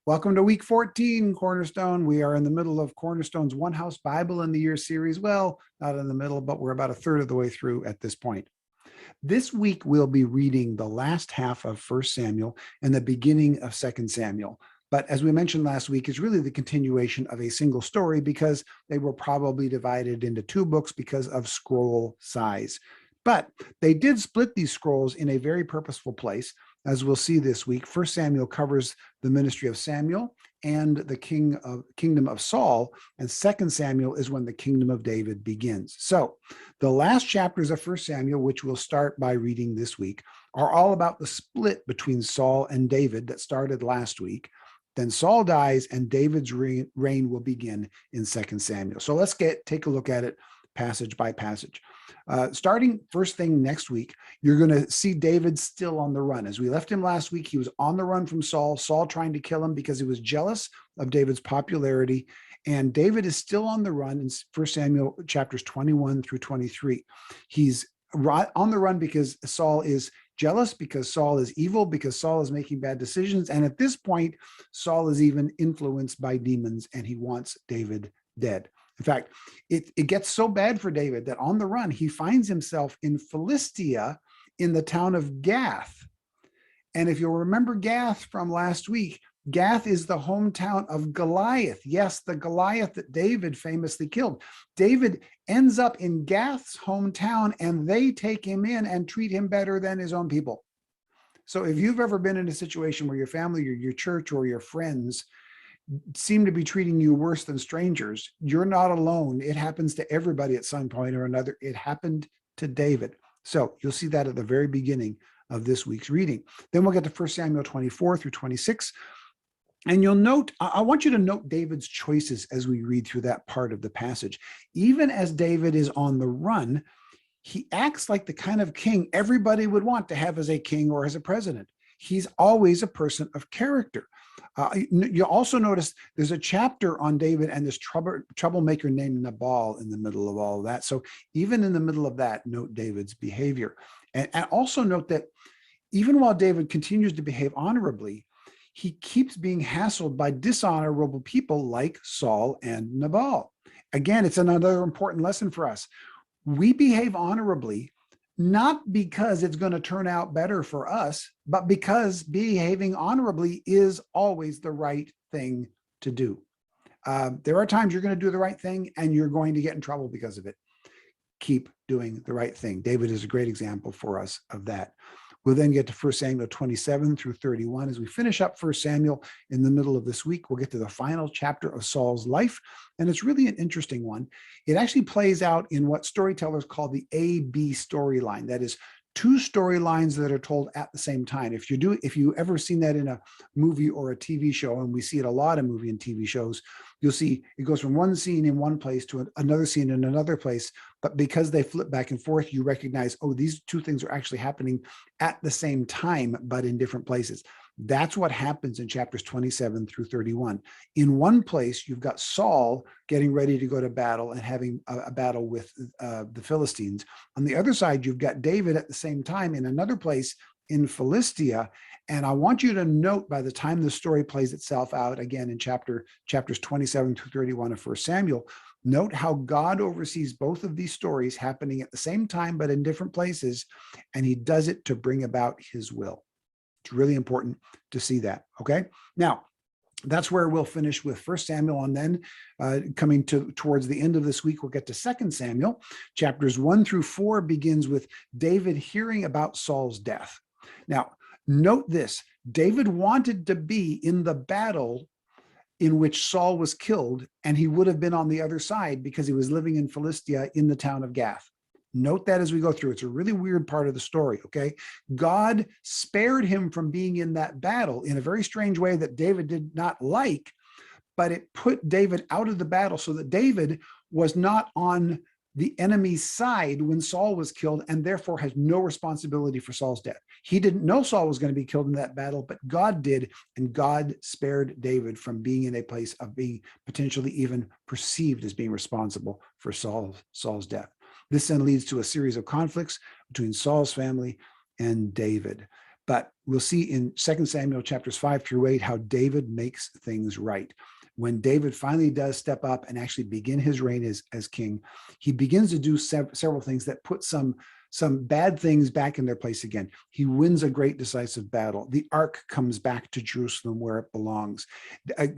Welcome to week 14, Cornerstone. We are in the middle of Cornerstone's One House Bible in the Year series. Well, not in the middle, but we're about a third of the way through at this point. This week, we'll be reading the last half of 1 Samuel and the beginning of 2 Samuel. But as we mentioned last week, it's really the continuation of a single story because they were probably divided into two books because of scroll size. But they did split these scrolls in a very purposeful place. As we'll see this week, 1 Samuel covers the ministry of Samuel and the kingdom of Saul, and 2 Samuel is when the kingdom of David begins. So the last chapters of 1 Samuel, which we'll start by reading this week, are all about the split between Saul and David that started last week. Then Saul dies and David's reign will begin in 2 Samuel. So let's take a look at it passage by passage. Starting first thing next week, you're going to see David still on the run. As we left him last week, he was on the run from Saul trying to kill him because he was jealous of David's popularity. And David is still on the run in 1 Samuel chapters 21 through 23. He's on the run because Saul is jealous, because Saul is evil, because Saul is making bad decisions. And at this point, Saul is even influenced by demons and he wants David dead. In fact, it gets so bad for David that on the run, he finds himself in Philistia in the town of Gath. And if you'll remember Gath from last week, Gath is the hometown of Goliath. Yes, the Goliath that David famously killed. David ends up in Gath's hometown and they take him in and treat him better than his own people. So if you've ever been in a situation where your family or your church or your friends seem to be treating you worse than strangers, you're not alone. It happens to everybody at some point or another. It happened to David. So you'll see that at the very beginning of this week's reading. Then we'll get to 1 Samuel 24 through 26. And you'll note, I want you to note David's choices as we read through that part of the passage. Even as David is on the run, he acts like the kind of king everybody would want to have as a king or as a president. He's always a person of character. You'll also notice there's a chapter on David and this troublemaker named Nabal in the middle of all of that. So even in the middle of that, note David's behavior. And also note that even while David continues to behave honorably, he keeps being hassled by dishonorable people like Saul and Nabal. Again, it's another important lesson for us. We behave honorably not because it's going to turn out better for us, but because behaving honorably is always the right thing to do. There are times you're going to do the right thing and you're going to get in trouble because of it. Keep doing the right thing. David is a great example for us of that. We'll then get to 1 Samuel 27 through 31. As we finish up 1 Samuel in the middle of this week, we'll get to the final chapter of Saul's life. And it's really an interesting one. It actually plays out in what storytellers call the A-B storyline. That is, two storylines that are told at the same time. If you ever seen that in a movie or a TV show, and we see it a lot in movie and TV shows, you'll see it goes from one scene in one place to another scene in another place. But because they flip back and forth, you recognize, oh, these two things are actually happening at the same time, but in different places. That's what happens in chapters 27 through 31. In one place, you've got Saul getting ready to go to battle and having a battle with the Philistines. On the other side, you've got David at the same time in another place in Philistia. And I want you to note by the time the story plays itself out, again in chapters 27 through 31 of 1 Samuel, note how God oversees both of these stories happening at the same time, but in different places, and he does it to bring about his will. It's really important to see that, okay? Now, that's where we'll finish with 1 Samuel, and then coming towards the end of this week, we'll get to 2 Samuel. Chapters 1 through 4 begins with David hearing about Saul's death. Now, note this, David wanted to be in the battle in which Saul was killed, and he would have been on the other side because he was living in Philistia in the town of Gath. Note that as we go through. It's a really weird part of the story, okay? God spared him from being in that battle in a very strange way that David did not like, but it put David out of the battle so that David was not on the enemy's side when Saul was killed and therefore has no responsibility for Saul's death. He didn't know Saul was going to be killed in that battle, but God did, and God spared David from being in a place of being potentially even perceived as being responsible for Saul's death. This then leads to a series of conflicts between Saul's family and David. But we'll see in 2 Samuel chapters 5 through 8 how David makes things right. When David finally does step up and actually begin his reign as king, he begins to do several things that put some bad things back in their place again. He wins a great decisive battle. The ark comes back to Jerusalem where it belongs.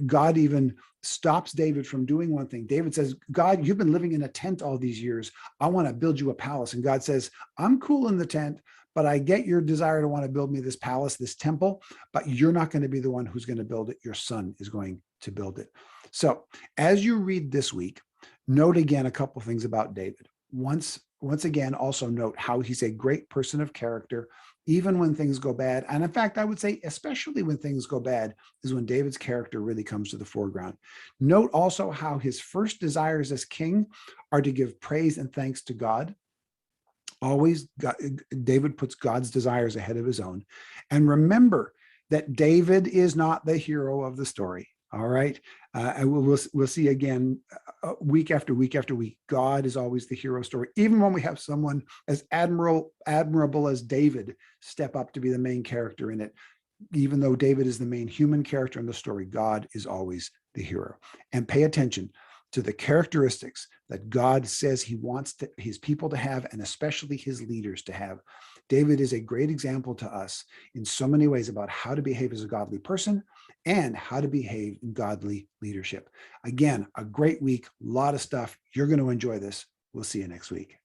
God even stops David from doing one thing. David says, God, you've been living in a tent all these years. I want to build you a palace. And God says, I'm cool in the tent, but I get your desire to want to build me this palace, this temple, but you're not going to be the one who's going to build it. Your son is going to build it. So as you read this week, note again a couple of things about David. Once again, also note how he's a great person of character, even when things go bad. And in fact, I would say, especially when things go bad, is when David's character really comes to the foreground. Note also how his first desires as king are to give praise and thanks to God. Always, David puts God's desires ahead of his own. And remember that David is not the hero of the story. All right. And we'll see again week after week after week. God is always the hero story. Even when we have someone as admirable as David step up to be the main character in it, even though David is the main human character in the story, God is always the hero. And pay attention to the characteristics that God says he wants his people to have, and especially his leaders to have. David is a great example to us in so many ways about how to behave as a godly person and how to behave in godly leadership. Again, a great week, a lot of stuff. You're going to enjoy this. We'll see you next week.